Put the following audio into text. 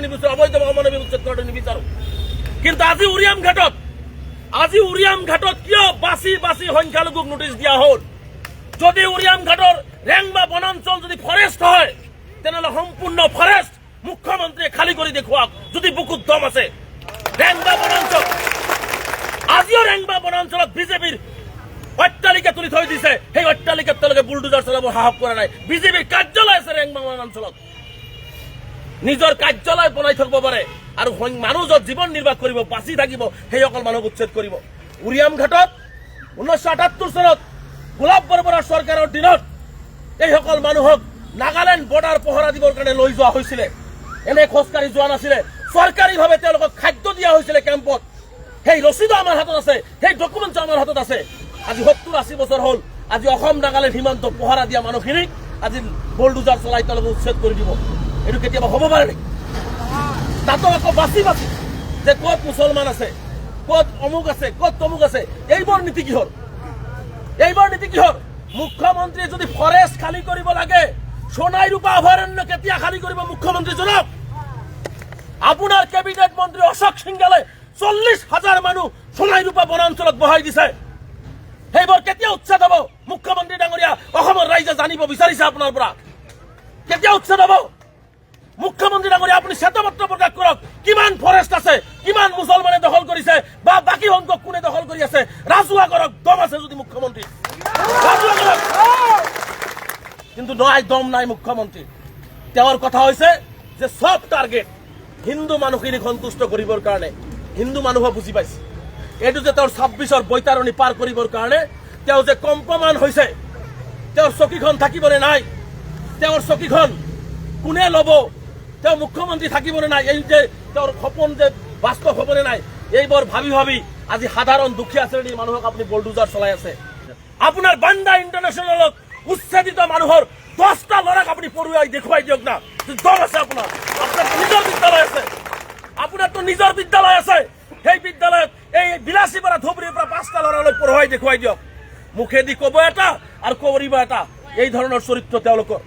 নিবিচাৰো, অবৈধ অমানৱিক উচ্ছেদ কৰাটো নিবিচাৰো। কিন্তু আজি উৰিয়াম ঘাটত কিয় বাছি বাছি সংখ্যালঘুক নোটিছ দিয়া হ'ল? যদি উৰিয়াম ঘাটৰ ৰেংবা বনাঞ্চল যদি ফৰেষ্ট হয়, তেনেহ'লে সম্পূৰ্ণ ফৰেষ্ট মুখ্যমন্ত্ৰীয়ে খালী কৰি দেখুৱাওক যদি বুকুত দম আছে। ৰেংবা বনাঞ্চল আজিও ৰেংবা বনাঞ্চলত বিজেপিৰ অট্টালিকা তুলি থৈ দিছে, সেই অট্টালিকাত তেওঁলোকে বুলডোজাৰ চলাব সাহস কৰা নাই। বিজেপিৰ কাৰ্যালয় আছে ৰেংবা বনাঞ্চলত, নিজৰ কাৰ্যালয় বনাই থাকিব পাৰে আৰু মানুহ য'ত জীৱন নিৰ্বাহ কৰিব, বাচি থাকিব, সেইসকল মানুহক উচ্ছেদ কৰিব। উৰিয়াম ঘাটত 1978 চনত গোলাপ বৰবৰাৰ চৰকাৰৰ দিনত এইসকল মানুহক নাগালেণ্ড বৰ্ডাৰ পহৰা দিবৰ কাৰণে লৈ যোৱা হৈছিলে। এনে খোজকাঢ়ি যোৱা নাছিলে, চৰকাৰীভাৱে তেওঁলোকক খাদ্য দিয়া হৈছিলে কেম্পত। সেই ৰচিদো আমাৰ হাতত আছে, সেই ডকুমেণ্টছ আমাৰ হাতত আছে। আজি 70-80 বছৰ হ'ল, আজি অসম নাগালেণ্ড সীমান্ত পহৰা দিয়া মানুহখিনিক আজি বুলডোজাৰ চলাই তেওঁলোকে উচ্ছেদ কৰি দিব। এইটো কেতিয়াবা হ'ব পাৰে নেকি? তাতো আকৌ বাছি বাছি যে ক'ত মুছলমান আছে, ক'ত অমুক আছে, ক'ত তমুক আছে। এইবোৰ নীতি কিহৰ? মুখ্যমন্ত্ৰীয়ে যদি ফৰেষ্ট খালী কৰিব লাগে, সোণাই ৰূপা অভয়াৰণ্য কেতিয়া খালী কৰিব মুখ্যমন্ত্ৰী জনাওক। আপোনাৰ কেবিনেট মন্ত্ৰী অশোক সিংহালে 40,000 মানুহ সোণাই ৰূপা বনাঞ্চলত বহাই দিছে। সেইবোৰ কেতিয়া উচ্ছেদ হ'ব মুখ্যমন্ত্ৰী ডাঙৰীয়া? অসমৰ ৰাইজে জানিব বিচাৰিছে আপোনাৰ পৰা, কেতিয়া উচ্ছেদ হ'ব? মুখ্যমন্ত্ৰী ডাঙৰীয়া, আপুনি শ্বেতপত্ৰ প্ৰকাশ কৰক, কিমান ফৰেষ্ট আছে, কিমান মুছলমানে দখল কৰিছে বা বাকী সংখ্যক কোনে দখল কৰি আছে, ৰাজহুৱা কৰক। দম আছে যদি মুখ্যমন্ত্ৰী, ৰাজহুৱা কৰক। কিন্তু নাই, দম নাই মুখ্যমন্ত্ৰী। তেওঁৰ কথা হৈছে যে সব টাৰ্গেট হিন্দু মানুহখিনিক সন্তুষ্ট কৰিবৰ কাৰণে। হিন্দু মানুহে বুজি পাইছে এইটো যে তেওঁৰ 26ৰ বৈতাৰণি পাৰ কৰিবৰ কাৰণে তেওঁ যে কম্পমান হৈছে, তেওঁৰ চকীখন থাকিবনে নাই, তেওঁৰ চকীখন কোনে ল'ব, তেওঁ মুখ্যমন্ত্ৰী থাকিবনে নাই, এই যে তেওঁৰ সপোন যে বাস্তৱ হ'বনে নাই, এইবোৰ ভাবি ভাবি আজি সাধাৰণ দুখীয়া শ্ৰেণীৰ মানুহক আপুনি বুলডোজাৰ চলাই আছে। আপোনাৰ বান্দা ইণ্টাৰনেশ্যনেলত উচ্ছেদিত মানুহৰ 10টা ল'ৰাক আপুনি পঢ়ুৱাই দেখুৱাই দিয়ক না, দম আছে আপোনাৰ। আপোনাৰতো নিজৰ বিদ্যালয় আছে, সেই বিদ্যালয়ত এই বিলাসীৰ পৰা ধুবুৰীৰ পৰা 5টা ল'ৰালৈ পঢ়ুৱাই দেখুৱাই দিয়ক। মুখেদি ক'ব এটা আৰু কৰিব এটা, এই ধৰণৰ চৰিত্ৰ তেওঁলোকৰ।